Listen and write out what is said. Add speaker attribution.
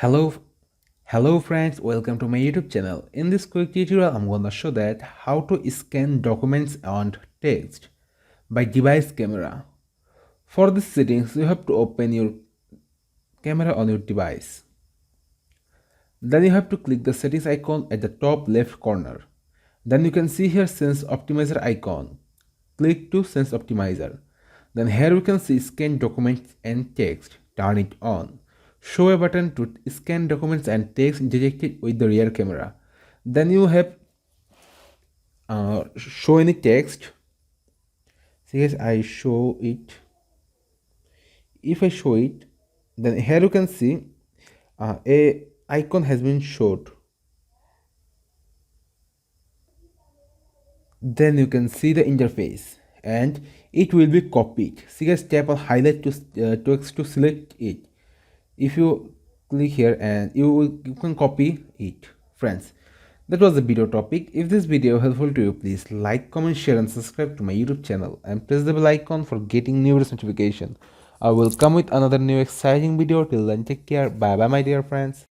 Speaker 1: Hello, hello friends, welcome to my YouTube channel. In this quick tutorial, I'm gonna show that how to scan documents and text by device camera. For these settings, you have to open your camera on your device. Then you have to click the settings icon at the top left corner. Then you can see here Sense Optimizer icon. Click to Sense Optimizer. Then here you can see scan documents and text. Turn it on. Show a button to scan documents and text detected with the rear camera. Then you have show any text. See guys, I show it. If I show it, then here you can see a icon has been showed. Then you can see the interface and it will be copied. See guys, tap on highlight to text to select it. If you click here and you can copy it. Friends, that was the video topic. If this video helpful to you, please like, comment, share and subscribe to my YouTube channel and press the bell icon for getting new notification. I will come with another new exciting video. Till then, take care. Bye bye my dear friends.